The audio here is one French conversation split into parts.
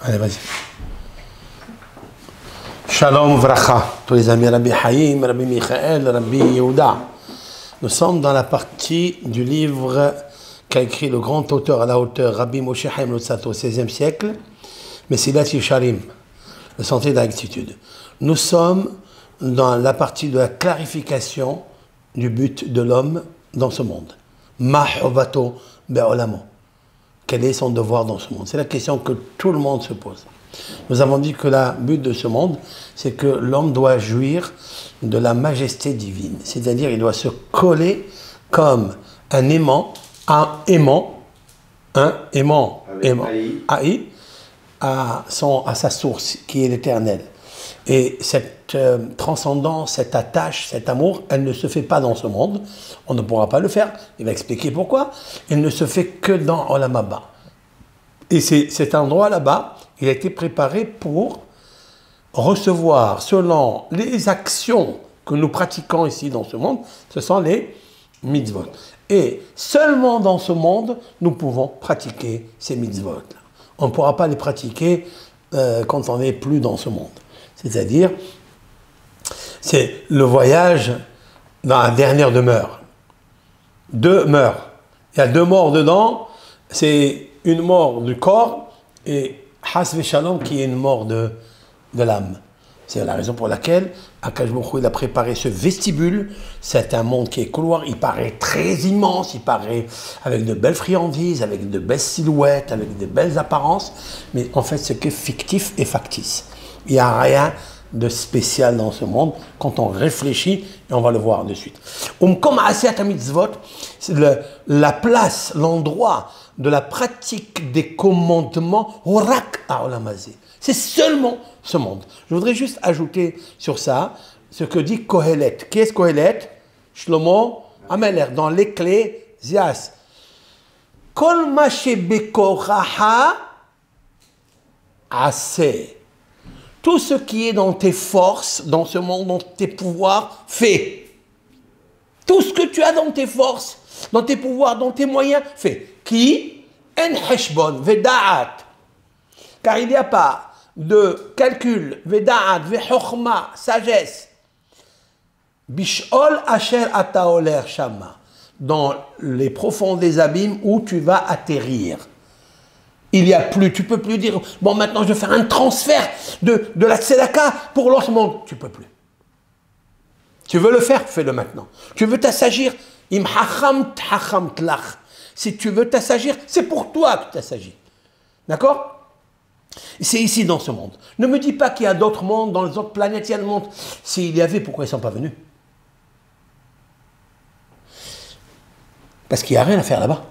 Allez, vas-y. Shalom Vracha, tous les amis, Rabbi Haïm, Rabbi Michael, Rabbi Yehuda. Nous sommes dans la partie du livre qu'a écrit le grand auteur à la hauteur, Rabbi Moshe Chaim Luzzatto, au XVIe siècle, Mesilat Yesharim, le sentier de la rectitude. Nous sommes dans la partie de la clarification du but de l'homme dans ce monde. Ma hovato be'olamo. Quel est son devoir dans ce monde? C'est la question que tout le monde se pose. Nous avons dit que le but de ce monde, c'est que l'homme doit jouir de la majesté divine. C'est-à-dire, il doit se coller comme un aimant, Aï, à sa source, qui est l'éternel. Et cette transcendance, cette attache, cet amour, elle ne se fait pas dans ce monde. On ne pourra pas le faire. Il va expliquer pourquoi. Elle ne se fait que dans Olam Haba. Et cet endroit là-bas, il a été préparé pour recevoir, selon les actions que nous pratiquons ici dans ce monde, ce sont les mitzvot. Et seulement dans ce monde, nous pouvons pratiquer ces mitzvot. On ne pourra pas les pratiquer quand on n'est plus dans ce monde. C'est-à-dire, c'est le voyage dans la dernière demeure. Deux meurtres. Il y a deux morts dedans. C'est une mort du corps et Has Veshalom qui est une mort de l'âme. C'est la raison pour laquelle Akadosh Baruch Hu, il a préparé ce vestibule. C'est un monde qui est couloir. Il paraît très immense. Il paraît avec de belles friandises, avec de belles silhouettes, avec de belles apparences. Mais en fait, c'est que fictif et factice. Il n'y a rien de spécial dans ce monde quand on réfléchit, et on va le voir de suite. Comme Asiyat HaMitzvot, c'est la place, l'endroit de la pratique des commandements, Horak Ha'olam Hazeh. C'est seulement ce monde. Je voudrais juste ajouter sur ça ce que dit Kohelet. Qui est Kohelet? Shlomo Ameler, dans les clés Zias. Kol ma shebekoraha aseh. Tout ce qui est dans tes forces, dans ce monde, dans tes pouvoirs, fais. Tout ce que tu as dans tes forces, dans tes pouvoirs, dans tes moyens, fais. Qui? En heshbon, veda'at. Car il n'y a pas de calcul, veda'at, vechochma, sagesse. Bishol asher ataoler shama. Dans les profonds des abîmes où tu vas atterrir. Il n'y a plus, tu ne peux plus dire, bon maintenant je vais faire un transfert de la tzedaka pour l'autre monde. Tu ne peux plus. Tu veux le faire, fais-le maintenant. Tu veux t'assagir, im hacham t'hacham tlach. Si tu veux t'assagir, c'est pour toi que tu t'assagis. D'accord? C'est ici dans ce monde. Ne me dis pas qu'il y a d'autres mondes, dans les autres planètes, il y a le monde. S'il y avait, pourquoi ils ne sont pas venus? Parce qu'il n'y a rien à faire là-bas.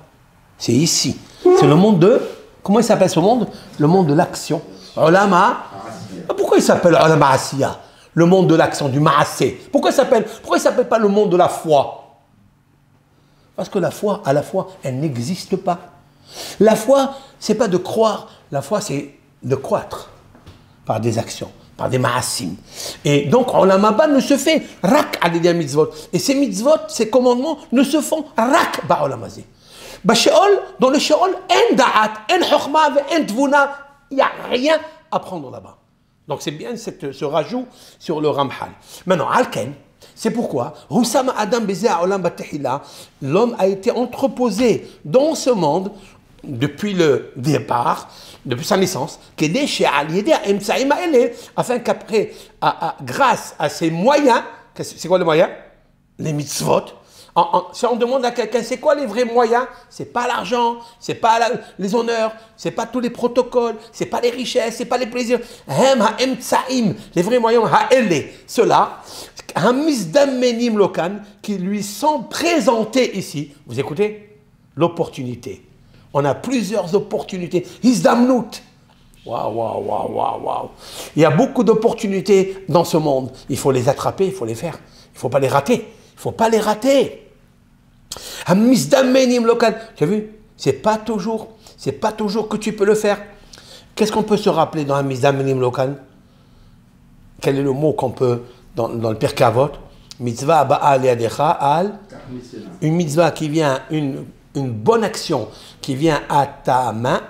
C'est ici. C'est le monde de... Comment il s'appelle ce monde? Le monde de l'action. Olama. Pourquoi il s'appelle Olama Asiya? Le monde de l'action, du Maasé. Pourquoi il ne s'appelle pas le monde de la foi? Parce que la foi, à la fois, elle n'existe pas. La foi, ce n'est pas de croire. La foi, c'est de croître par des actions, par des Maasim. Et donc, Olama Ba ne se fait rak adidya mitzvot. Et ces mitzvot, ces commandements, ne se font rak ba Olama Hazeh. Dans le Sheol, en da'at, en chokhma, en tvuna, il n'y a rien à prendre là-bas. Donc c'est bien ce rajout sur le Ramchal. Maintenant, Alken, c'est pourquoi l'homme a été entreposé dans ce monde depuis le départ, depuis sa naissance, afin qu'après, grâce à ces moyens, c'est quoi les moyens? Les mitzvot. Si on demande à quelqu'un, c'est quoi les vrais moyens? C'est pas l'argent, c'est pas les honneurs, c'est pas tous les protocoles, c'est pas les richesses, c'est pas les plaisirs. Les vrais moyens, ceux-là, qui lui sont présentés ici. Vous écoutez? L'opportunité. On a plusieurs opportunités. Izdamnout. Waouh. Il y a beaucoup d'opportunités dans ce monde. Il faut les attraper, il faut les faire. Il ne faut pas les rater. Il ne faut pas les rater. Tu as vu? C'est pas toujours que tu peux le faire. Qu'est-ce qu'on peut se rappeler dans un Mizdamenim Lokan? Quel est le mot qu'on peut, dans le Pirkei Avot? Mitzvah ba'al yadecha al. Une mitzvah qui vient, une bonne action qui vient à ta main,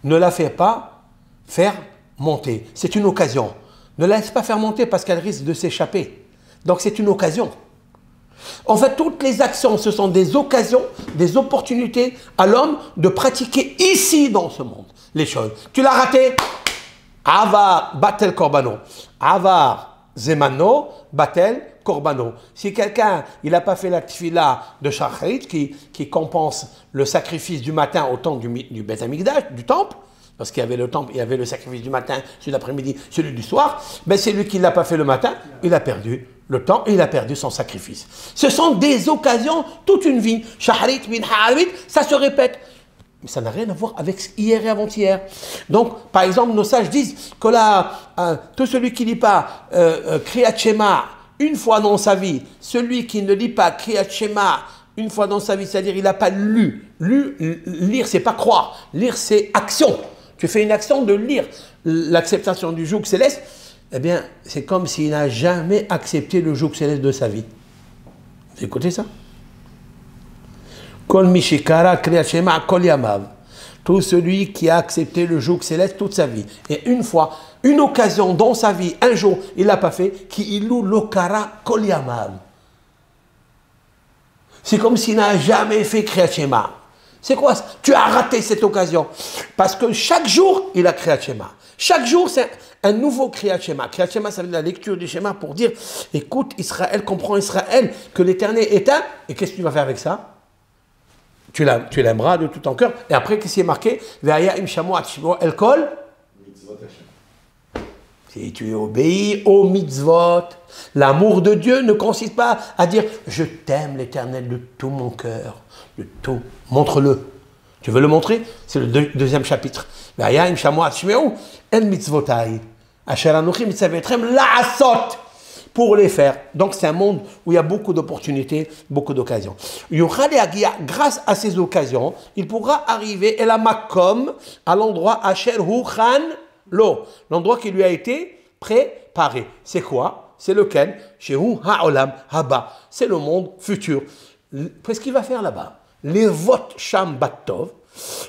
ne la fais pas faire monter. C'est une occasion. Ne la laisse pas faire monter parce qu'elle risque de s'échapper. Donc c'est une occasion. En fait, toutes les actions, ce sont des occasions, des opportunités à l'homme de pratiquer ici dans ce monde les choses. Tu l'as raté, Avar batel korbano. Avar zemano batel korbano. Si quelqu'un, il n'a pas fait la tfila de Shacharit qui compense le sacrifice du matin au temps du Beth Amikdash, du temple, parce qu'il y avait le temple, il y avait le sacrifice du matin, celui d'après-midi, celui du soir, mais c'est lui qui ne l'a pas fait le matin, il a perdu le temps et il a perdu son sacrifice. Ce sont des occasions, toute une vie. Shacharit min ha'arit, ça se répète. Mais ça n'a rien à voir avec hier et avant-hier. Donc, par exemple, nos sages disent que là, tout celui qui ne lit pas Kriyat Shema une fois dans sa vie, celui qui ne lit pas Kriyat Shema une fois dans sa vie, c'est-à-dire il n'a pas lu. Lire, c'est pas croire. Lire, c'est action. Tu fais une action de lire l'acceptation du joug céleste, eh bien, c'est comme s'il n'a jamais accepté le joug céleste de sa vie. Vous écoutez ça? Kol mishikara kriyat shema kol yamav. Tout celui qui a accepté le joug céleste toute sa vie. Et une fois, une occasion dans sa vie, un jour, il ne l'a pas fait, qui ilou lokara kol yamav. C'est comme s'il n'a jamais fait kriyat shema. C'est quoi? Tu as raté cette occasion. Parce que chaque jour, il a kriyat shema. Chaque jour, c'est un nouveau kriyat shema. Kriyat shema, ça veut dire la lecture du schéma pour dire, écoute, Israël, comprends Israël, que l'Éternel est un. Et qu'est-ce que tu vas faire avec ça? Tu l'aimeras de tout ton cœur. Et après, qu'est-ce qui est marqué? El kol. Si tu obéis aux mitzvot, l'amour de Dieu ne consiste pas à dire je t'aime l'Éternel de tout mon cœur, de tout. Montre-le. Tu veux le montrer? C'est le deuxième chapitre. Pour les faire. Donc c'est un monde où il y a beaucoup d'opportunités, beaucoup d'occasions. Grâce à ces occasions, il pourra arriver à makom, à l'endroit Asher Huchan Lo, l'endroit qui lui a été préparé. C'est quoi? C'est lequel? Shehu Ha'olam Haba. C'est le monde futur. Qu'est-ce qu'il va faire là-bas? Les votes Sham Battov,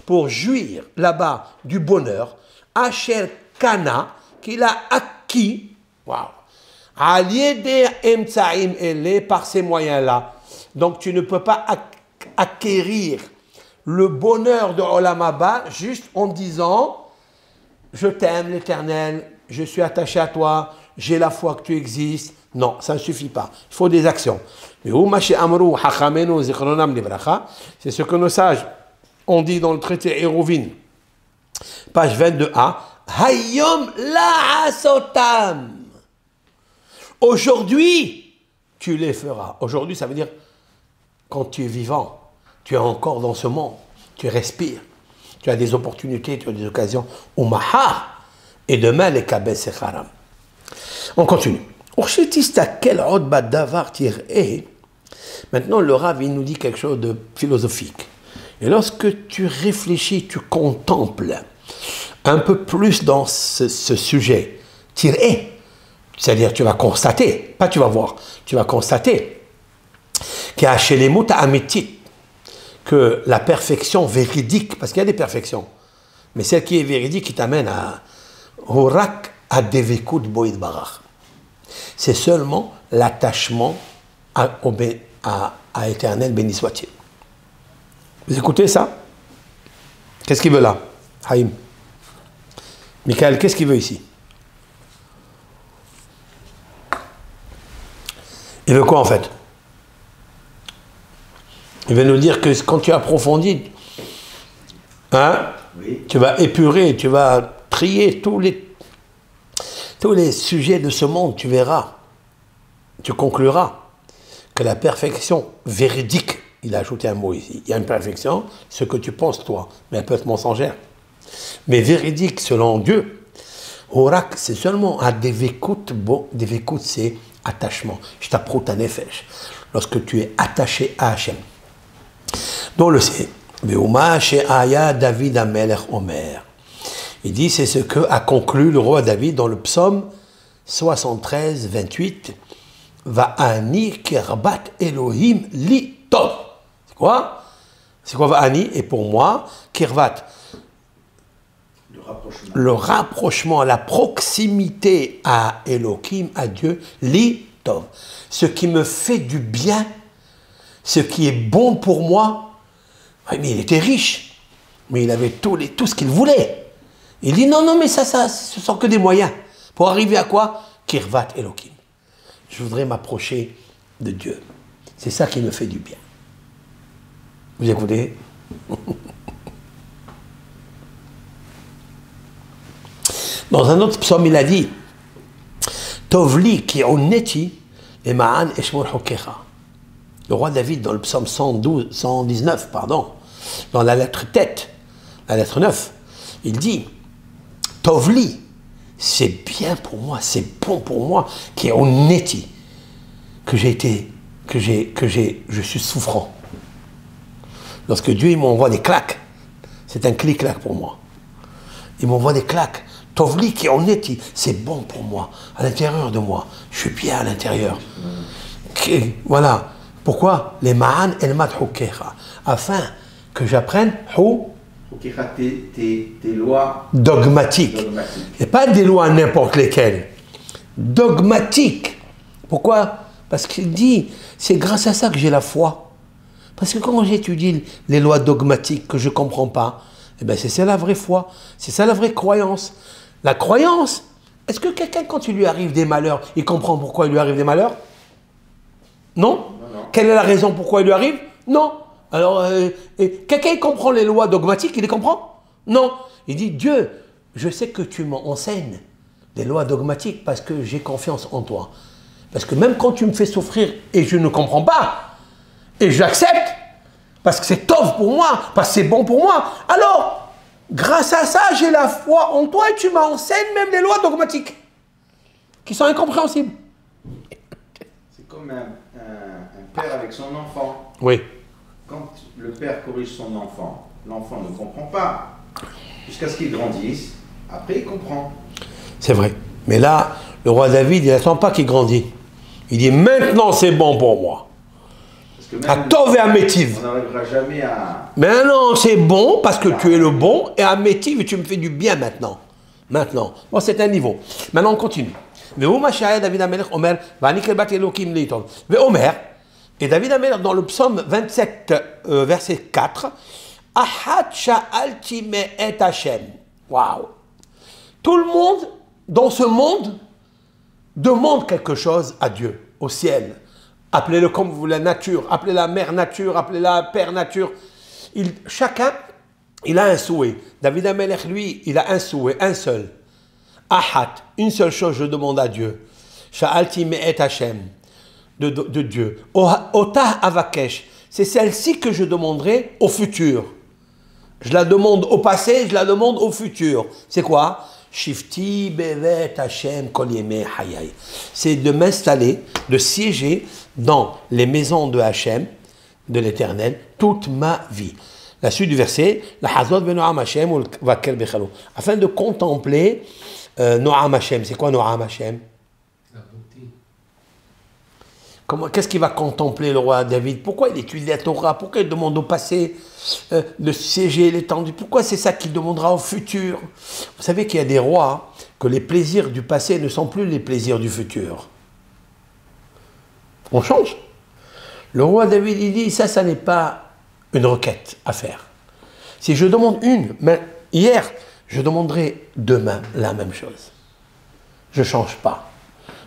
pour jouir là-bas du bonheur, Asher Kana, qu'il a acquis. Waouh! Par ces moyens-là. Donc tu ne peux pas acquérir le bonheur de Olam Haba juste en disant je t'aime l'Éternel, je suis attaché à toi, j'ai la foi que tu existes. Non, ça ne suffit pas. Il faut des actions. C'est ce que nos sages ont dit dans le traité Hérovin, page 22a. Hayom la'asotam. Aujourd'hui, tu les feras. Aujourd'hui, ça veut dire quand tu es vivant, tu es encore dans ce monde, tu respires, tu as des opportunités, tu as des occasions. Umaha, et demain les kabes secharam. On continue. Maintenant, le Rav, il nous dit quelque chose de philosophique. Et lorsque tu réfléchis, tu contemples un peu plus dans ce sujet, tiré. C'est-à-dire, tu vas constater, pas tu vas voir, tu vas constater qu'il y a chez les mouta amitit que la perfection véridique, parce qu'il y a des perfections, mais celle qui est véridique qui t'amène à Horak à Devekut Boïd Barach. C'est seulement l'attachement à Éternel, béni soit-il. Vous écoutez ça? Qu'est-ce qu'il veut là? Haïm. Michael, qu'est-ce qu'il veut ici? Il veut quoi en fait? Il veut nous dire que quand tu approfondis, hein, oui, tu vas épurer, tu vas trier tous les sujets de ce monde, tu verras, tu concluras que la perfection véridique, il a ajouté un mot ici, il y a une perfection, ce que tu penses toi, mais elle peut être mensongère. Mais véridique selon Dieu, Horak, c'est seulement à Devekut, bon, Devekut c'est attachement. Je t'approute à Nefesh. Lorsque tu es attaché à Hachem. Donc le sait. David Amelech Omer. Il dit, c'est ce que a conclu le roi David dans le psaume 73, 28. Va'ani kerbat Elohim li tov. C'est quoi? C'est quoi Va'ani? Et pour moi, kirvat. Le rapprochement, la proximité à Elohim, à Dieu, li tov. Ce qui me fait du bien, ce qui est bon pour moi. Oui, mais il était riche, mais il avait tout ce qu'il voulait. Il dit non, mais ça, ce sont que des moyens. Pour arriver à quoi? Kirvat Elohim. Je voudrais m'approcher de Dieu. C'est ça qui me fait du bien. Vous écoutez? Dans un autre psaume, il a dit Tovli ki onneti et ma'an eshmor hokecha. Le roi David, dans le psaume 119, dans la lettre tête, la lettre 9, il dit Tovli, c'est bien pour moi, c'est bon pour moi, qui est onneti, que je suis souffrant. Lorsque Dieu m'envoie des claques, c'est un clic-clac pour moi. Il m'envoie des claques. Tovli qui en est, c'est bon pour moi, à l'intérieur de moi. Je suis bien à l'intérieur. Voilà. Pourquoi? Les ma'an elmat hukecha. Afin que j'apprenne tes lois dogmatiques. Et pas des lois n'importe lesquelles. Dogmatiques. Pourquoi? Parce qu'il dit, c'est grâce à ça que j'ai la foi. Parce que quand j'étudie les lois dogmatiques que je ne comprends pas, eh ben c'est ça la vraie foi, c'est ça la vraie croyance. La croyance, est-ce que quelqu'un, quand il lui arrive des malheurs, il comprend pourquoi il lui arrive des malheurs? Non? Quelle est la raison pourquoi il lui arrive? Non. Alors, quelqu'un comprend les lois dogmatiques, il les comprend? Non. Il dit, Dieu, je sais que tu m'enseignes les lois dogmatiques parce que j'ai confiance en toi. Parce que même quand tu me fais souffrir et je ne comprends pas, et j'accepte, parce que c'est tov pour moi, parce que c'est bon pour moi, alors, grâce à ça, j'ai la foi en toi et tu m'enseignes même les lois dogmatiques, qui sont incompréhensibles. C'est comme un père avec son enfant. Oui. Quand le père corrige son enfant, l'enfant ne comprend pas, jusqu'à ce qu'il grandisse, après il comprend. C'est vrai. Mais là, le roi David, il n'attend pas qu'il grandisse. Il dit, maintenant c'est bon pour moi. À Tov et à Métiv. On n'arrivera jamais à... Mais non, c'est bon parce que tu es le bon, et à Métiv, tu me fais du bien maintenant. Maintenant. Bon, c'est un niveau. Maintenant, on continue. Et David Amelech, dans le psaume 27, verset 4, Ahat sha'alti me'et Hashem. Waouh! Tout le monde, dans ce monde, demande quelque chose à Dieu, au ciel. Appelez-le comme vous voulez, la nature, appelez la mère nature, appelez la père nature. Chacun, il a un souhait. David Amelech, lui, il a un souhait, un seul. Ahat, une seule chose, je demande à Dieu. Sha'alti me'et Hashem, de Dieu. Otah avakesh, c'est celle-ci que je demanderai au futur. Je la demande au passé, je la demande au futur. C'est quoi? Shifti bevet Hashem kol yemei hayai. C'est de m'installer, de siéger dans les maisons de Hashem, de l'Éternel, toute ma vie. La suite du verset, la hazot benoam Hashem ou vakel bechalo. Afin de contempler Noam Hashem. C'est quoi Noam Hashem? Qu'est-ce qu'il va contempler le roi David? Pourquoi il étudie la Torah? Pourquoi il demande au passé de siéger l'étendue? Pourquoi c'est ça qu'il demandera au futur? Vous savez qu'il y a des rois que les plaisirs du passé ne sont plus les plaisirs du futur. On change. Le roi David, il dit, ça n'est pas une requête à faire. Si je demande mais hier, je demanderai demain la même chose. Je ne change pas.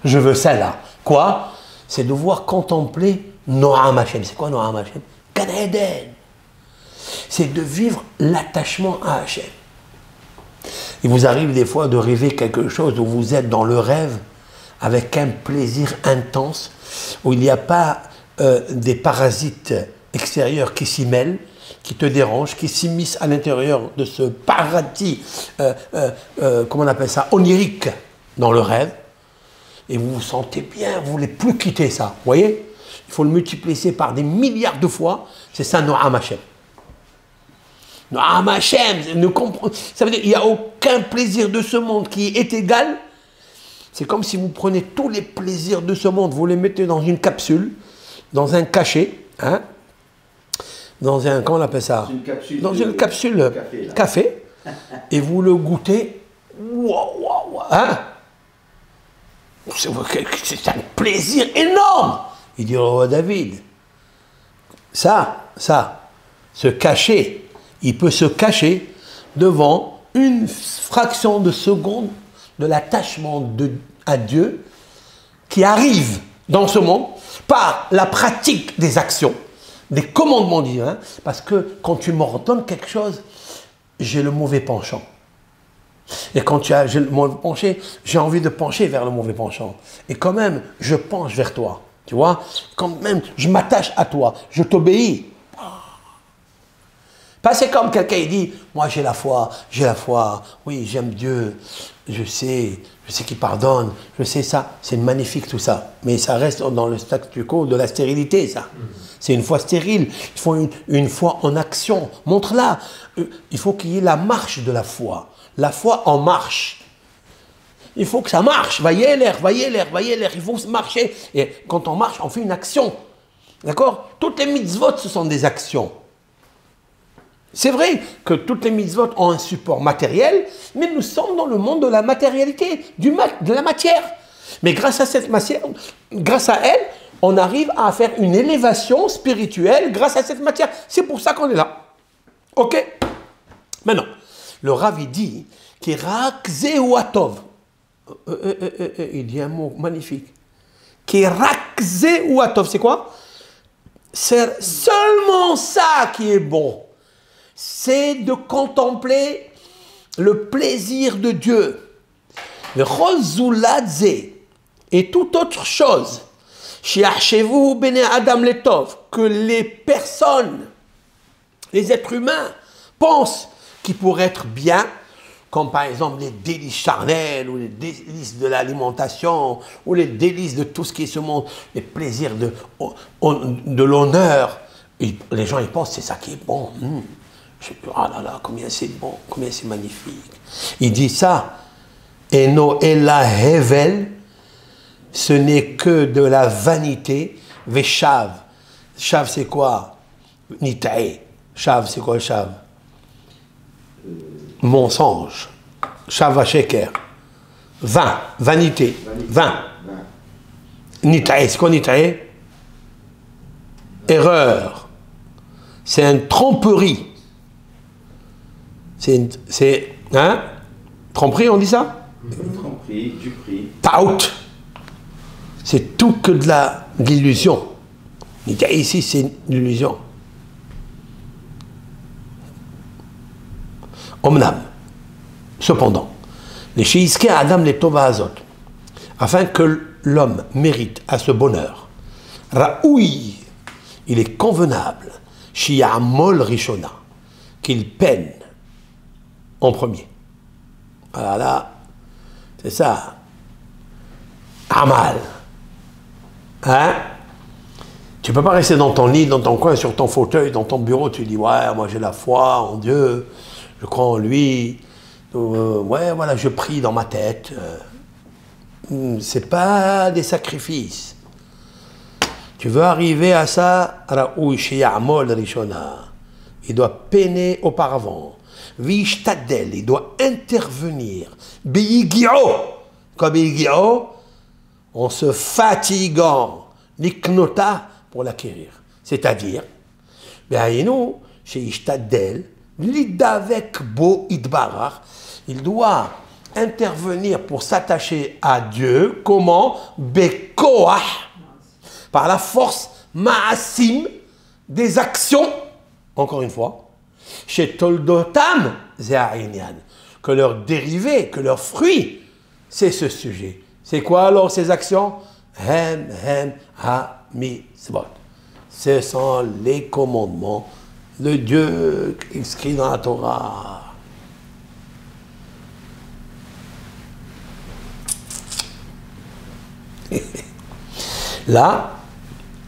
Je veux celle-là. Quoi? C'est de voir contempler Noam Hashem. C'est quoi Noam Hashem? Gan Eden. C'est de vivre l'attachement à Hashem. Il vous arrive des fois de rêver quelque chose où vous êtes dans le rêve avec un plaisir intense, où il n'y a pas des parasites extérieurs qui s'y mêlent, qui te dérangent, qui s'immiscent à l'intérieur de ce paradis, comment on appelle ça, onirique, dans le rêve. Et vous vous sentez bien, vous ne voulez plus quitter ça. Vous voyez? Il faut le multiplier par des milliards de fois. C'est ça, Noam Hashem. Noam Hashem, ça veut dire qu'il n'y a aucun plaisir de ce monde qui est égal. C'est comme si vous prenez tous les plaisirs de ce monde, vous les mettez dans une capsule, dans un cachet, hein, dans un, comment on appelle ça? Dans une capsule, dans une capsule café. et vous le goûtez, hein? C'est un plaisir énorme. Il dit au roi David, se cacher, il peut se cacher devant une fraction de seconde de l'attachement à Dieu qui arrive dans ce monde par la pratique des actions, des commandements divins, parce que quand tu m'ordonnes quelque chose, j'ai le mauvais penchant. Et quand j'ai le mauvais penché, j'ai envie de pencher vers le mauvais penchant. Et quand même, je penche vers toi. Tu vois, quand même, je m'attache à toi, je t'obéis. Pas c'est comme quelqu'un qui dit, moi j'ai la foi, oui, j'aime Dieu, je sais qu'il pardonne, je sais ça, c'est magnifique tout ça. Mais ça reste dans le statu quo de la stérilité, ça. C'est une foi stérile, il faut une foi en action. Montre-la. Il faut qu'il y ait la marche de la foi en marche. Il faut que ça marche, voyez l'air, il faut marcher. Et quand on marche, on fait une action. D'accord? Toutes les mitzvot, ce sont des actions. C'est vrai que toutes les mitzvot ont un support matériel, mais nous sommes dans le monde de la matérialité, de la matière. Mais grâce à cette matière, grâce à elle, on arrive à faire une élévation spirituelle grâce à cette matière. C'est pour ça qu'on est là. Ok? Maintenant, le Rav il dit qu'il rakzeuatov. Il dit un mot magnifique. Kirakzeuatov, c'est quoi? C'est seulement ça qui est bon. C'est de contempler le plaisir de Dieu. Le chozuladze et toute autre chose. Shiachshevu bene adam letov, que les personnes, les êtres humains, pensent qu'ils pourraient être bien, comme par exemple les délices charnelles, ou les délices de l'alimentation, ou les délices de tout ce qui est ce monde, les plaisirs de l'honneur. Les gens, ils pensent c'est ça qui est bon. Ah là là, combien c'est bon, combien c'est magnifique. Il dit ça, Eno ela hevel, ce n'est que de la vanité, veshav. Shav c'est quoi? Nitae. Shav c'est quoi le shav? Mensonge. Shav sheker. Vain, vanité, vain. Nitae, c'est quoi nitae? Erreur. C'est une tromperie. C'est hein? Tromperie, on dit ça? Tromperie, duperie. Taout. C'est tout que de l'illusion. Ici, c'est une illusion. Omnam. Cependant, les shiiske Adam les Tova Azot, afin que l'homme mérite à ce bonheur, Raoui, il est convenable, Shi'amol Rishona, qu'il peine en premier. Voilà, là, c'est ça. Amal. Hein? Tu ne peux pas rester dans ton lit, dans ton coin, sur ton fauteuil, dans ton bureau, tu dis, ouais, moi j'ai la foi en Dieu, je crois en lui, ouais, voilà, je prie dans ma tête. C'est pas des sacrifices. Tu veux arriver à ça, il doit peiner auparavant. Vishtadel, il doit intervenir. Biyigio, comme Biyigio, en se fatiguant, l'iknota, pour l'acquérir. C'est-à-dire, nous, chez Ishtadel, l'idavek bo idbarach, il doit intervenir pour s'attacher à Dieu. Comment? Bekoah, par la force ma'asim des actions, encore une fois, chez Toldotam Ze'ainyan, que leur dérivé, que leur fruit, c'est ce sujet. C'est quoi alors ces actions? Hem ha mitzvot. Ce sont les commandements de Dieu inscrits dans la Torah. Là,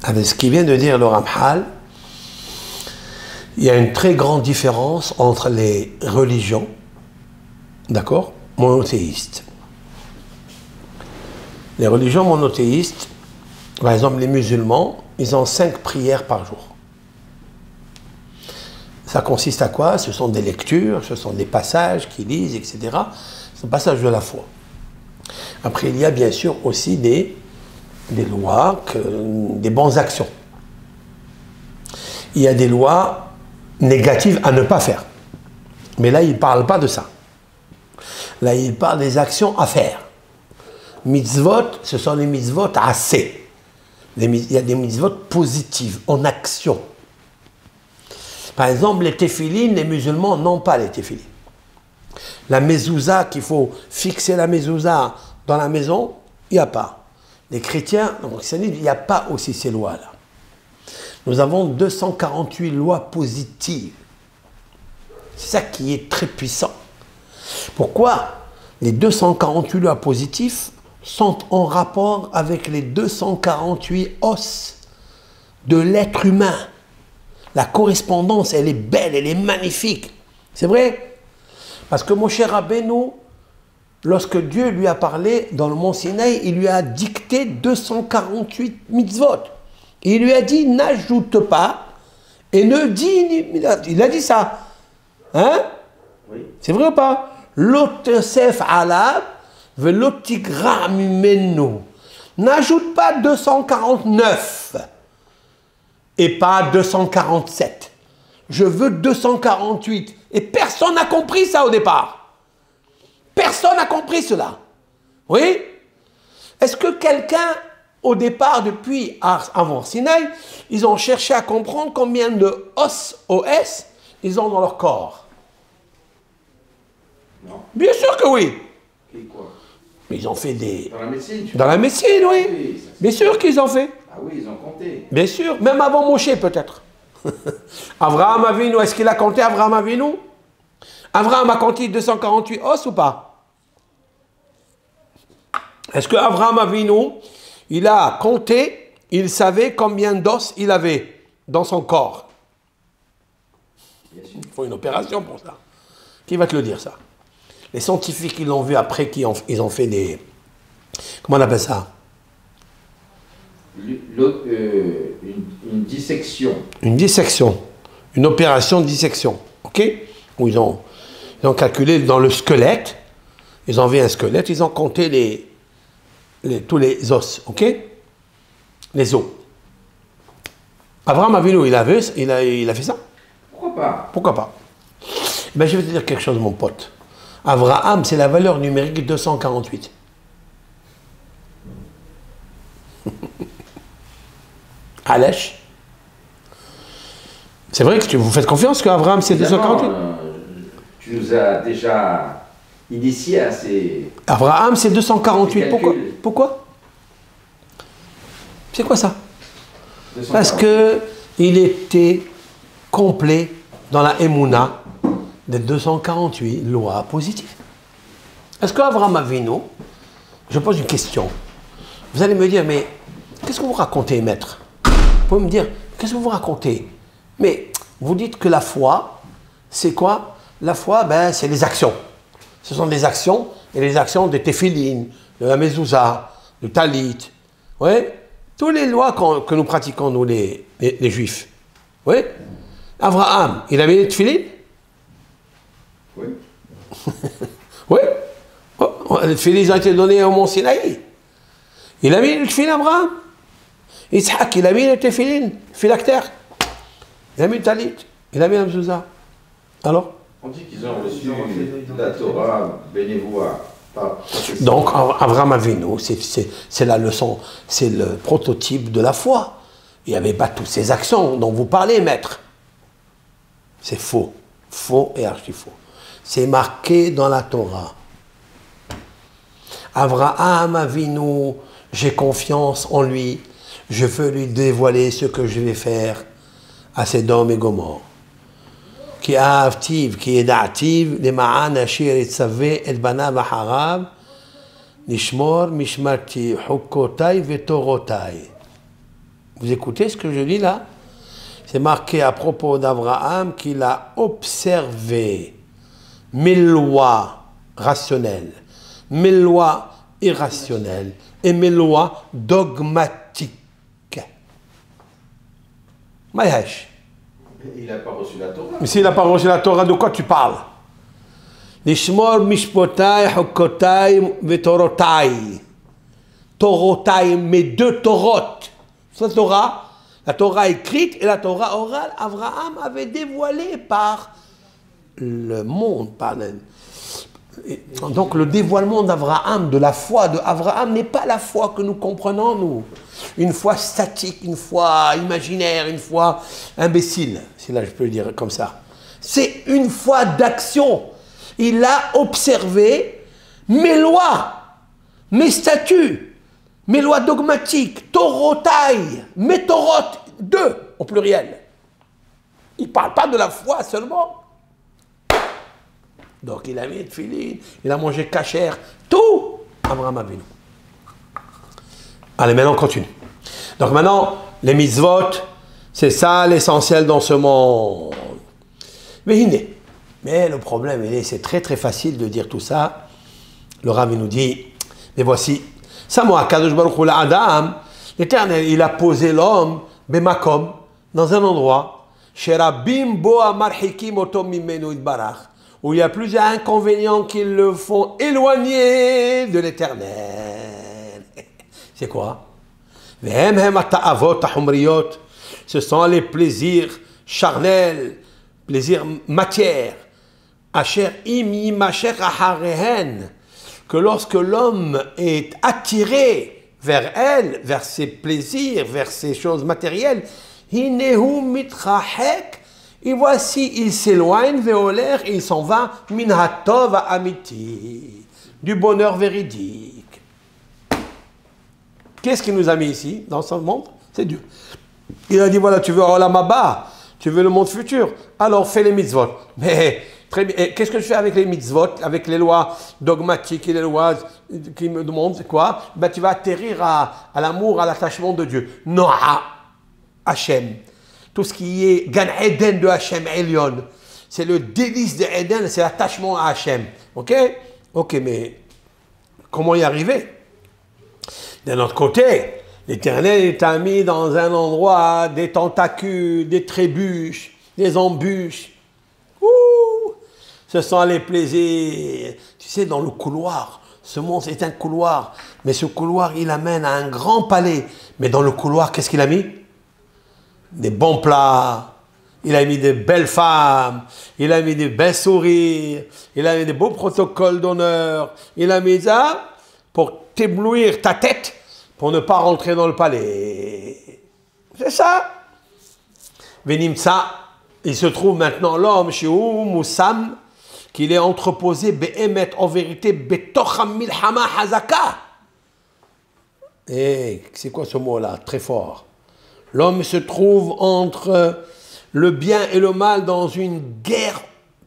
avec ce qui vient de dire le Ramchal, il y a une très grande différence entre les religions, d'accord, monothéistes. Les religions monothéistes, par exemple les musulmans, ils ont 5 prières par jour. Ça consiste à quoi? Ce sont des lectures, ce sont des passages qu'ils lisent, etc. C'est un passage de la foi. Après, il y a bien sûr aussi des lois, des bonnes actions. Il y a des lois négatives à ne pas faire. Mais là, il ne parle pas de ça. Là, il parle des actions à faire. Mitzvot, ce sont les mitzvot assez. Il y a des mitzvot positives, en action. Par exemple, les téphilines, les musulmans n'ont pas les téphilines. La mezouza, qu'il faut fixer la mezouza dans la maison, il n'y a pas. Les chrétiens, donc, il n'y a pas aussi ces lois-là. Nous avons 248 lois positives. C'est ça qui est très puissant. Pourquoi les 248 lois positives sont en rapport avec les 248 os de l'être humain? La correspondance, elle est belle, elle est magnifique. C'est vrai? Parce que Moshe Rabbeinu, lorsque Dieu lui a parlé dans le mont Sinaï, il lui a dicté 248 mitzvot. Il lui a dit, n'ajoute pas et ne dis... Il a dit ça. Hein? Oui. C'est vrai ou pas? L'otesef alab velotigra mimenu. N'ajoute pas 249 et pas 247. Je veux 248. Et personne n'a compris ça au départ. Personne n'a compris cela. Oui? Est-ce que quelqu'un, au départ, depuis avant Sinaï, ils ont cherché à comprendre combien de os, ils ont dans leur corps? Non. Bien sûr que oui. Et quoi? Mais ils ont fait des... Dans la médecine, Dans la médecine, oui. Oui, ça, Bien sûr qu'ils ont fait. Ah oui, ils ont compté. Bien sûr. Même avant Moshe, peut-être. Abraham Avinu, est-ce qu'il a compté Abraham Avinu? Abraham a compté 248 os ou pas? Est-ce que Abraham Avinu, il a compté, il savait combien d'os il avait dans son corps? Bien sûr. Il faut une opération pour ça. Qui va te le dire, ça? Les scientifiques, ils l'ont vu après, ils ont fait des... Comment on appelle ça? Une dissection. Une dissection. Une opération de dissection. OK? Où ils ont calculé dans le squelette. Ils ont vu un squelette. Ils ont compté tous les os. OK? Les os. Abraham Avinu, il a fait ça? Pourquoi pas? Pourquoi pas? Ben, je vais te dire quelque chose, mon pote. Abraham, c'est la valeur numérique 248. Alèche. C'est vrai que vous faites confiance qu'Abraham, c'est 248? Tu nous as déjà initié à ces... Abraham, c'est 248. Pourquoi? calculs. Pourquoi? C'est quoi ça? 248. Parce qu'il était complet dans la Emouna des 248 lois positives. Est-ce qu'Abraham Avinu, je pose une question, vous allez me dire, mais qu'est-ce que vous racontez, maître? Vous pouvez me dire, qu'est-ce que vous racontez? Mais vous dites que la foi, c'est quoi? La foi, ben, c'est les actions. Ce sont des actions, et les actions des téphilines, de la mezouza, du talit, oui, toutes les lois que nous pratiquons, nous, les juifs. Oui. Abraham, il avait les téphilines? Oui. Oui. Oh, les téphilines ont été donnés au mont Sinaï. Il a mis le téphilin, Abraham. Isaac, il a mis le téphilin, phylactère. Il a mis le talit. Il a mis la mezouza. Alors? On dit qu'ils ont reçu la Torah bénévoie. Donc, Abraham Avinu, c'est la leçon, c'est le prototype de la foi. Il n'y avait pas toutes ces actions dont vous parlez, maître. C'est faux. Faux et archi-faux. C'est marqué dans la Torah. Abraham Avinu, j'ai confiance en lui. Je veux lui dévoiler ce que je vais faire à Sodome et Gomorrhe. Qui ahavtiv, qui yeda'tiv, למען אשר יצווה את בניו אחריו, לשמור משמרתי חוקותיי ותורותיי. Vous écoutez ce que je lis là? C'est marqué à propos d'Abraham qu'il a observé mes lois rationnelles, mes lois irrationnelles et mes lois dogmatiques. Maïhash. Il n'a pas reçu la Torah. Mais s'il n'a pas reçu la Torah, de quoi tu parles? Lishmor mishpotai hokotai vetorotai. Torotai, mes deux Torot. La Torah écrite et la Torah orale, Abraham avait dévoilé par le monde. Donc le dévoilement d'Abraham, de la foi d'Abraham, n'est pas la foi que nous comprenons, nous. Une foi statique, une foi imaginaire, une foi imbécile, si là je peux le dire comme ça. C'est une foi d'action. Il a observé mes lois, mes statuts, mes lois dogmatiques, Torotai, mes Torot, deux au pluriel. Il ne parle pas de la foi seulement. Donc il a mis de filines, il a mangé kasher, tout. Abraham Avinu. Allez, maintenant on continue. Donc maintenant, les mitzvot, c'est ça l'essentiel dans ce monde. Mais le problème, c'est très très facile de dire tout ça. Le Rav nous dit, mais voici, Adam, l'Éternel, il a posé l'homme, Bemakom, dans un endroit, où il y a plusieurs inconvénients qui le font éloigner de l'Éternel. C'est quoi? Ce sont les plaisirs charnels, plaisirs matières, que lorsque l'homme est attiré vers elle, vers ses plaisirs, vers ses choses matérielles, et voici, il s'éloigne, et il s'en va, minhatov amiti, du bonheur véridique. Qu'est-ce qu'il nous a mis ici, dans ce monde? C'est Dieu. Il a dit, voilà, tu veux Olam Haba, tu veux le monde futur, alors fais les mitzvot. Mais, très bien, qu'est-ce que je fais avec les mitzvot, avec les lois dogmatiques et les lois qui me demandent, quoi? Ben, tu vas atterrir à l'amour, à l'attachement de Dieu. Non, à Hachem. Tout ce qui est Gan Eden de Hachem, Elion. C'est le délice de Eden, c'est l'attachement à Hachem. Ok? Ok, mais comment y arriver? D'un autre côté, l'Éternel t'a mis dans un endroit des tentacules, des trébuches, des embûches. Ouh, ce sont les plaisirs. Tu sais, dans le couloir, ce monde c'est un couloir, mais ce couloir il amène à un grand palais. Mais dans le couloir, qu'est-ce qu'il a mis? Des bons plats, il a mis des belles femmes, il a mis des belles sourires, il a mis des beaux protocoles d'honneur, il a mis ça pour t'éblouir ta tête, pour ne pas rentrer dans le palais. C'est ça. Venimsa, il se trouve maintenant l'homme chez Moussam, qu'il est entreposé, Be'emet, en vérité, Betocham Milhama Hazaka. Et c'est quoi ce mot-là? Très fort. L'homme se trouve entre le bien et le mal dans une guerre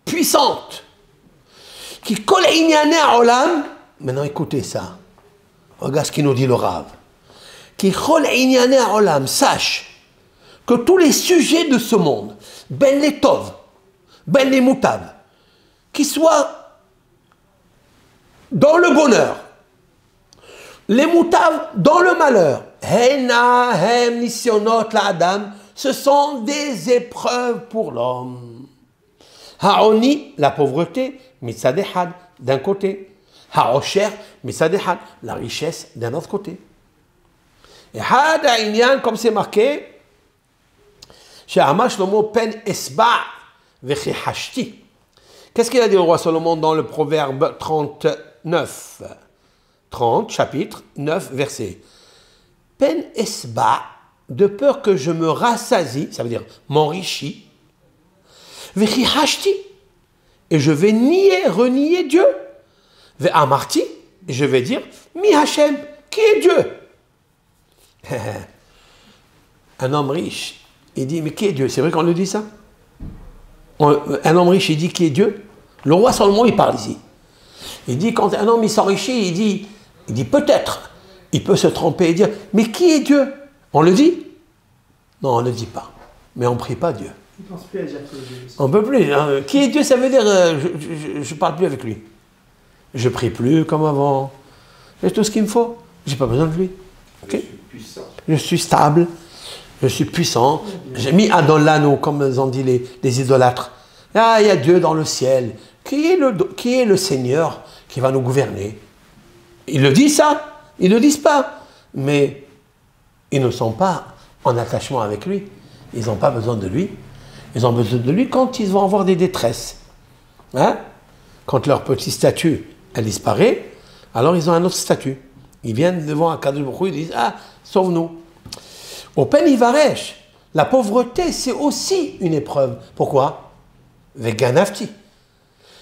puissante. Qui colle à Olam. Maintenant écoutez ça. Regarde ce qu'il nous dit le Rav. Qui colle à Olam. Sache que tous les sujets de ce monde, ben les tov, ben les moutav, qui soient dans le bonheur, les moutav dans le malheur, ce sont des épreuves pour l'homme. Ha'oni, la pauvreté, mitzadehad, d'un côté. Ha'osher, mitzadehad, la richesse, d'un autre côté. Et had ha'inyan, comme c'est marqué, she'amar Shlomo pen esba vechihashti. Qu'est-ce qu'il a dit le roi Salomon dans le proverbe 39 30, chapitre 9, verset. Pen esba, de peur que je me rassasie, ça veut dire m'enrichis, vechihashti, et je vais renier Dieu. Ve'amarti, et je vais dire, mi Hashem, qui est Dieu? Un homme riche, il dit, mais qui est Dieu? C'est vrai qu'on le dit ça? Un homme riche, il dit, qui est Dieu? Le roi Salomon, il parle ici. Il dit, quand un homme il s'enrichit, il dit peut-être, il peut se tromper et dire, mais qui est Dieu? On le dit? Non, on ne le dit pas. Mais on ne prie pas Dieu. Il ne pense plus à dire que Dieu. On ne peut plus. Hein. Qui est Dieu, ça veut dire, je ne parle plus avec lui. Je ne prie plus comme avant. J'ai tout ce qu'il me faut. Je n'ai pas besoin de lui. Okay? Je suis puissant. Je suis stable. je suis puissant, j'ai mis Adonlano, comme ont dit les idolâtres. Ah, il y a Dieu dans le ciel, qui est le Seigneur qui va nous gouverner. Ils le disent ça, ils ne le disent pas, mais ils ne sont pas en attachement avec lui, ils n'ont pas besoin de lui, ils ont besoin de lui quand ils vont avoir des détresses. Hein? Quand leur petit statut, elle disparaît, alors ils ont un autre statut. Ils viennent devant Akadosh Baruch Hu, ils disent « Ah, sauve-nous ». Au Penivaresh, la pauvreté, c'est aussi une épreuve. Pourquoi? Veganafti.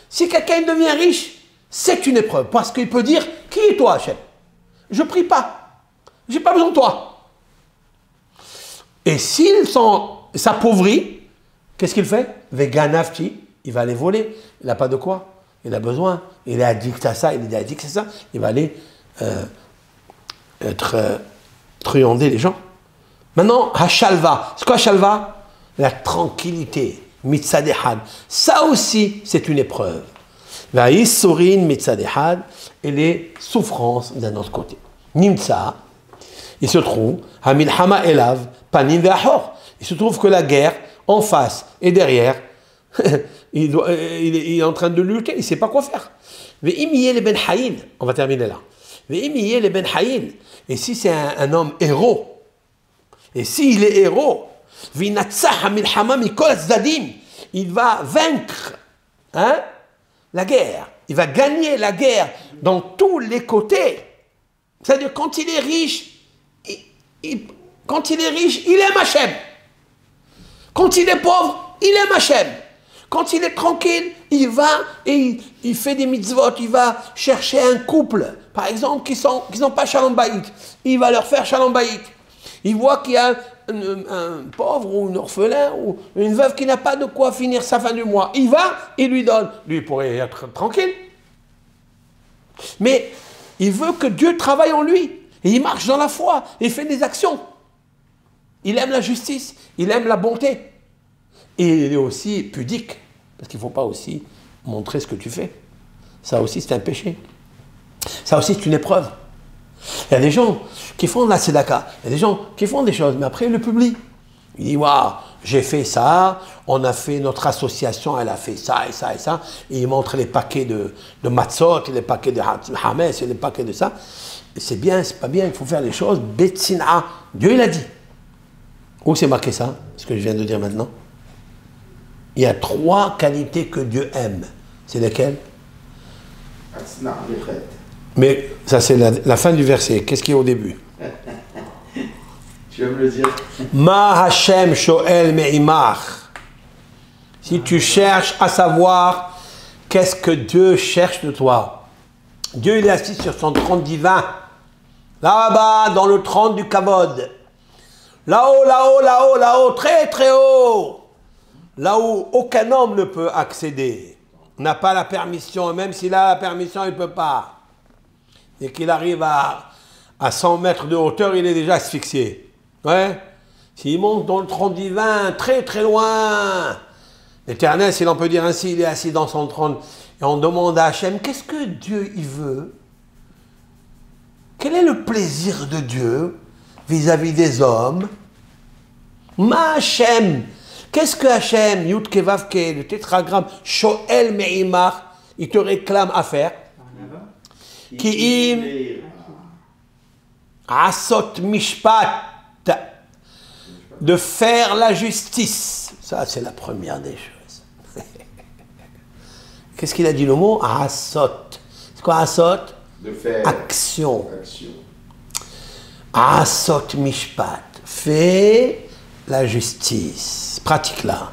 Si quelqu'un devient riche, c'est une épreuve. Parce qu'il peut dire « Qui es toi, Hachem? Je ne prie pas. Je n'ai pas besoin de toi. » Et s'ils sont s'appauvrit, qu'est-ce qu'il fait? Veganafti, il va aller voler. Il n'a pas de quoi? Il a besoin. Il est addict à ça, il est addict à ça. Il va aller truander les gens. Maintenant, Hashalva. C'est quoi Hashalva? La tranquillité. Mitzadehad. Ça aussi, c'est une épreuve. La Issorin Mitzadehad et les souffrances d'un autre côté. Nimtsa, il se trouve, Hamilhama Elav, Panim Ve'ahor. Il se trouve que la guerre, en face et derrière, il est en train de lutter, il ne sait pas quoi faire. Ve'imiye le ben Haïn, on va terminer là. Ve'imiye le ben Haïn, et si c'est un homme héros, et s'il est héros, V'inatzah milhama mikol zadim, il va vaincre la guerre, il va gagner la guerre dans tous les côtés. C'est-à-dire quand il est riche, il aime Hachem. Quand il est pauvre, il aime Hachem. Quand il est tranquille, il va et il fait des mitzvot, il va chercher un couple, par exemple, qui n'ont pas shalom bayit. Il va leur faire shalom bayit. Il voit qu'il y a un pauvre ou un orphelin ou une veuve qui n'a pas de quoi finir sa fin du mois. Il va, il lui donne. Lui, il pourrait être tranquille. Mais il veut que Dieu travaille en lui. Et il marche dans la foi. Il fait des actions. Il aime la justice. Il aime la bonté. Et il est aussi pudique. Parce qu'il ne faut pas aussi montrer ce que tu fais. Ça aussi, c'est un péché. Ça aussi, c'est une épreuve. Il y a des gens qui font de la tzedaka. Il y a des gens qui font des choses, mais après, ils le publient. Il dit, waouh, j'ai fait ça, on a fait, notre association, elle a fait ça et ça et ça. Et il montre les paquets de matzot, les paquets de hames, et les paquets de ça. Et c'est bien, c'est pas bien, il faut faire les choses. Betsina. Dieu, il a dit. Où c'est marqué ça, ce que je viens de dire maintenant? Il y a 3 qualités que Dieu aime. C'est lesquelles? Mais ça, c'est la fin du verset. Qu'est-ce qu'il y a au début? Tu vas me le dire. Ma Hashem Shoel Me'imach. Si tu cherches à savoir qu'est-ce que Dieu cherche de toi, Dieu il est assis sur son trône divin, là-bas dans le trône du Kavod, là-haut, là-haut, là-haut, là-haut, très très haut, là où aucun homme ne peut accéder, n'a pas la permission, et même s'il a la permission, il ne peut pas. Dès qu'il arrive à 100 mètres de hauteur, il est déjà asphyxié. Ouais. S'il monte dans le trône divin, très très loin, l'Éternel, si l'on peut dire ainsi, il est assis dans son trône. Et on demande à Hachem, qu'est-ce que Dieu il veut? Quel est le plaisir de Dieu vis-à-vis des hommes? Ma Hachem. Qu'est-ce que Hachem, Yud Kevavke, le tétragramme, Shoel Me'imach, il te réclame à faire? Ki'im Asot Mishpat, de faire la justice. Ça, c'est la première des choses. Qu'est-ce qu'il a dit le mot? Asot. C'est quoi Asot? De faire. Action. Asot Mishpat. Fais la justice. Pratique-la.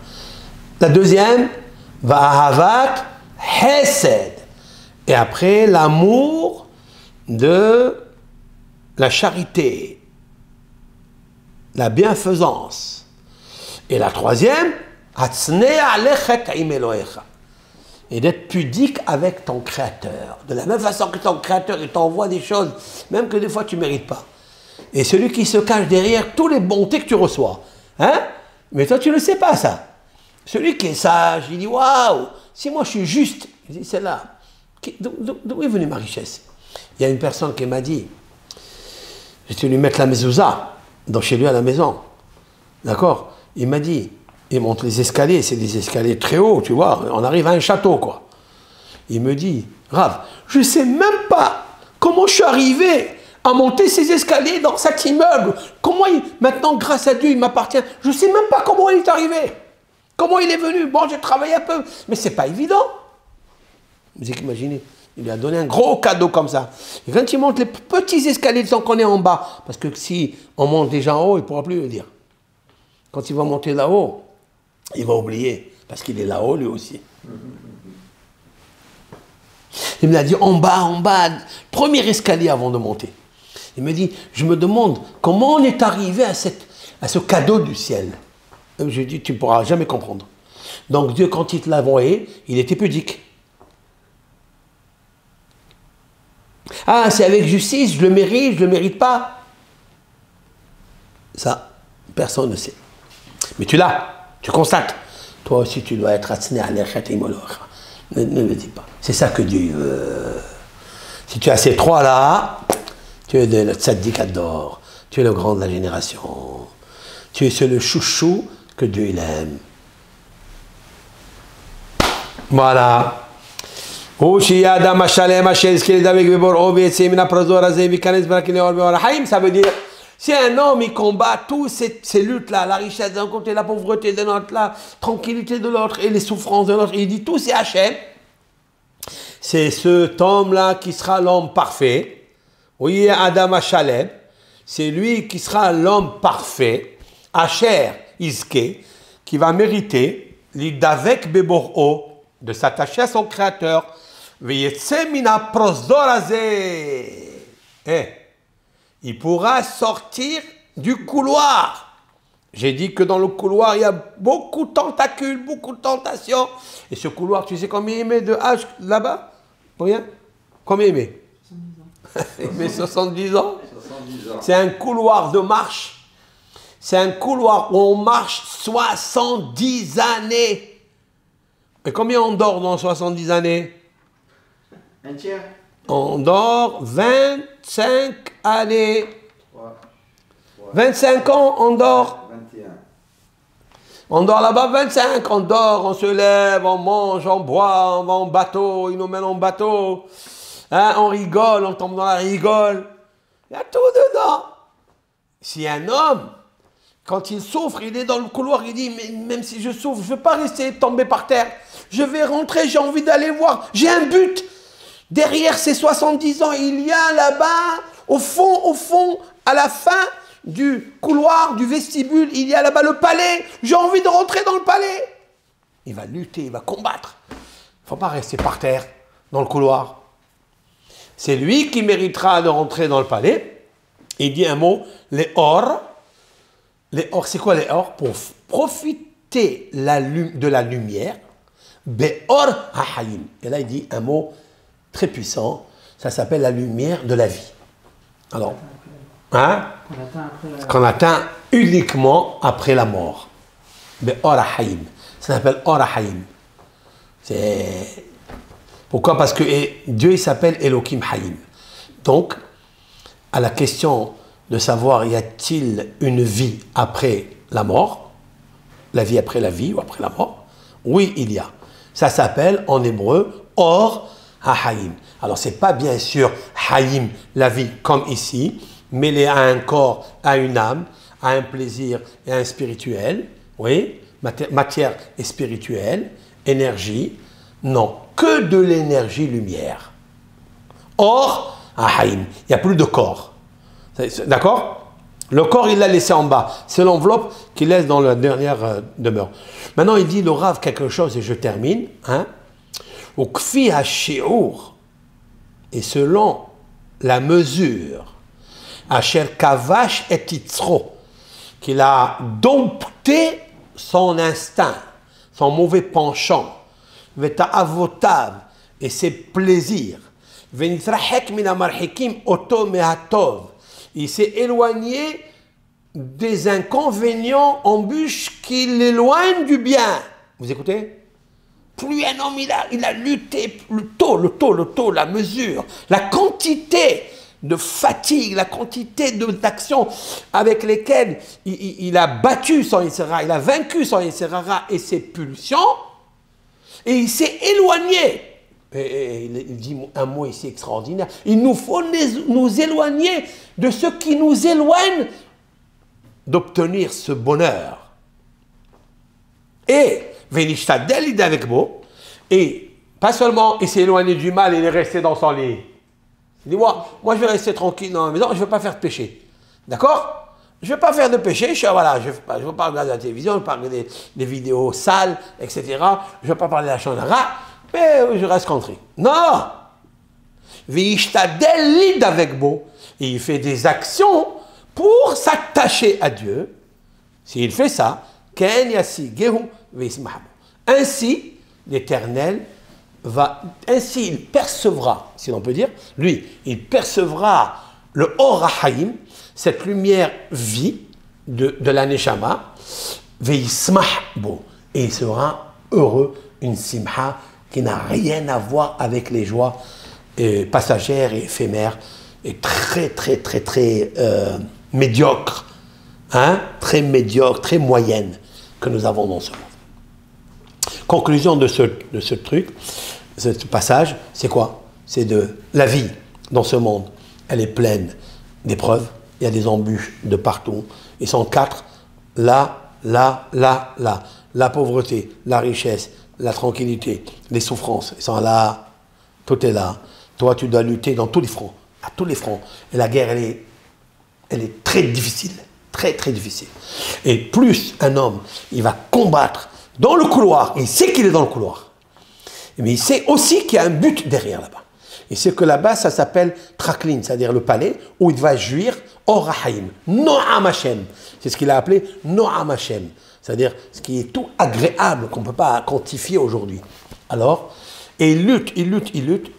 La deuxième, Va'ahavat Hesed. Et après, l'amour de la charité, la bienfaisance. Et la troisième, et d'être pudique avec ton Créateur. De la même façon que ton Créateur, il t'envoie des choses, même que des fois tu ne mérites pas. Et celui qui se cache derrière tous les bontés que tu reçois. Hein? Mais toi, tu ne le sais pas, ça. Celui qui est sage, il dit, waouh, si moi je suis juste, il dit, c'est là. D'où est venue ma richesse? Il y a une personne qui m'a dit, je vais lui mettre la mezouza chez lui à la maison. D'accord? Il m'a dit, il monte les escaliers, c'est des escaliers très hauts, tu vois, on arrive à un château, quoi. Il me dit, Rav, je ne sais même pas comment je suis arrivé à monter ces escaliers dans cet immeuble. Comment maintenant, grâce à Dieu, il m'appartient. Je ne sais même pas comment il est arrivé. Comment il est venu. Bon, j'ai travaillé un peu, mais c'est pas évident. Vous imaginez, il lui a donné un gros cadeau comme ça. Et quand il monte les petits escaliers sans qu'on est en bas, parce que si on monte déjà en haut, il ne pourra plus le dire. Quand il va monter là-haut, il va oublier, parce qu'il est là-haut lui aussi. Il me l'a dit en bas, premier escalier avant de monter. Il me dit, je me demande comment on est arrivé à ce cadeau du ciel. Je lui ai dit, tu ne pourras jamais comprendre. Donc Dieu, quand il te l'a envoyé, il était pudique. Ah, c'est avec justice, je le mérite pas. Ça, personne ne sait. Mais tu l'as, tu constates. Toi aussi, tu dois être attené à l'erchat et molor. Ne le dis pas. C'est ça que Dieu veut. Si tu as ces trois-là, tu es le tzaddik ador. Tu es le grand de la génération. Tu es le chouchou que Dieu il aime. Voilà. Ça veut dire, si un homme il combat toutes ces luttes-là, la richesse d'un côté, la pauvreté de l'autre, la tranquillité de l'autre et les souffrances de l'autre, il dit tout c'est Hachem, c'est cet homme-là qui sera l'homme parfait. Oui, Adam Hachalem, c'est lui qui sera l'homme parfait, Asher Izke, qui va mériter l'idavek bebor'o, de s'attacher à son créateur. Il pourra sortir du couloir. J'ai dit que dans le couloir, il y a beaucoup de tentacules, beaucoup de tentations. Et ce couloir, tu sais combien il met de âge là-bas? Combien? Combien il met? 70 ans. Il met 70 ans. 70 ans. C'est un couloir de marche. C'est un couloir où on marche 70 années. Et combien on dort dans 70 années? Un tiers. On dort 25 années. 25 ans, on dort. 21. On dort là-bas 25. On dort, on se lève, on mange, on boit, on va en bateau, ils nous mènent en bateau. Hein, on rigole, on tombe dans la rigole. Il y a tout dedans. Si un homme, quand il souffre, il est dans le couloir, il dit, mais même si je souffre, je ne veux pas rester tomber par terre. Je vais rentrer, j'ai envie d'aller voir. J'ai un but. Derrière ces 70 ans, il y a là-bas, au fond, à la fin du couloir, du vestibule, il y a là-bas le palais. J'ai envie de rentrer dans le palais. Il va lutter, il va combattre. Il ne faut pas rester par terre, dans le couloir. C'est lui qui méritera de rentrer dans le palais. Il dit un mot, les or. Les or, c'est quoi les or? Pour profiter de la lumière. Be'or ha'hayim. Et là, il dit un mot très puissant. Ça s'appelle la lumière de la vie. Alors, hein? Qu'on atteint uniquement après la mort. Be'or ha'hayim. Ça s'appelle or ha'hayim. C'est... Pourquoi? Parce que Dieu, il s'appelle Elohim Hayim. Donc, à la question de savoir, y a-t-il une vie après la mort? La vie après la vie ou après la mort? Oui, il y a. Ça s'appelle en hébreu Or HaHayim. Alors c'est pas bien sûr Hayim, la vie comme ici, mêlée à un corps, à une âme, à un plaisir et à un spirituel. Oui, matière et spirituelle, énergie. Non, que de l'énergie lumière. Or HaHayim, il n'y a plus de corps. D'accord? Le corps, il l'a laissé en bas. C'est l'enveloppe qu'il laisse dans la dernière demeure. Maintenant, il dit le Rav quelque chose, et je termine. Au kfi ha-shi'ur, et selon la mesure, asher kavash et titzro, qu'il a dompté son instinct, son mauvais penchant, veta avotav, et ses plaisirs, venitrahek min amarhikim oto mehatov, il s'est éloigné des inconvénients, embûches qui l'éloignent du bien. Vous écoutez? Plus un homme, il a lutté, le taux, la mesure, la quantité de fatigue, la quantité d'actions avec lesquelles il a battu son Yetzirah, il a vaincu son Yetzirah et ses pulsions, et il s'est éloigné. Et il dit un mot ici extraordinaire. Il nous faut nous éloigner de ce qui nous éloigne d'obtenir ce bonheur. Et Vénishtadel, il est avec vous. Et pas seulement il s'est éloigné du mal, il est resté dans son lit. Il dit, moi je vais rester tranquille dans la maison, je ne vais pas faire de péché. D'accord? Je ne vais pas faire de péché, je ne veux pas regarder la télévision, je ne veux pas regarder des vidéos sales, etc. Je ne veux pas parler de la chanara, mais je reste tranquille. Non! Vénishtadel, il est avec vous. Et il fait des actions pour s'attacher à Dieu. S'il fait ça, ainsi, l'Éternel ainsi il percevra, si l'on peut dire, lui, il percevra le Or HaHaim, cette lumière vie de la Neshama, et il sera heureux, une simha qui n'a rien à voir avec les joies passagères et éphémères, et très médiocres, hein, très médiocre, très moyenne que nous avons dans ce monde. Conclusion de ce truc, ce passage, c'est quoi? C'est de la vie dans ce monde. Elle est pleine d'épreuves, il y a des embûches de partout. Ils sont 4, là. La pauvreté, la richesse, la tranquillité, les souffrances, ils sont là, tout est là. Toi, tu dois lutter dans tous les fronts, à tous les fronts. Et la guerre, elle est très difficile, très difficile. Et plus un homme, il va combattre dans le couloir, il sait qu'il est dans le couloir, mais il sait aussi qu'il y a un but derrière là-bas. Il sait que là-bas, ça s'appelle Traklin, c'est-à-dire le palais, où il va jouir Or HaHaim, Noam Hashem. C'est ce qu'il a appelé Noam Hashem, c'est-à-dire ce qui est tout agréable, qu'on ne peut pas quantifier aujourd'hui. Alors, et il lutte,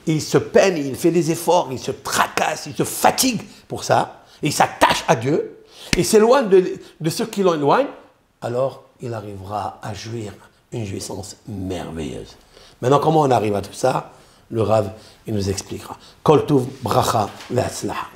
il se peine, il fait des efforts, il se tracasse, il se fatigue pour ça, il s'attache à Dieu, il s'éloigne de ceux qui l'éloignent, alors il arrivera à jouir une jouissance merveilleuse. Maintenant, comment on arrive à tout ça? Le Rav, il nous expliquera. Kol Tuv, Bracha, Ve'atzlaha.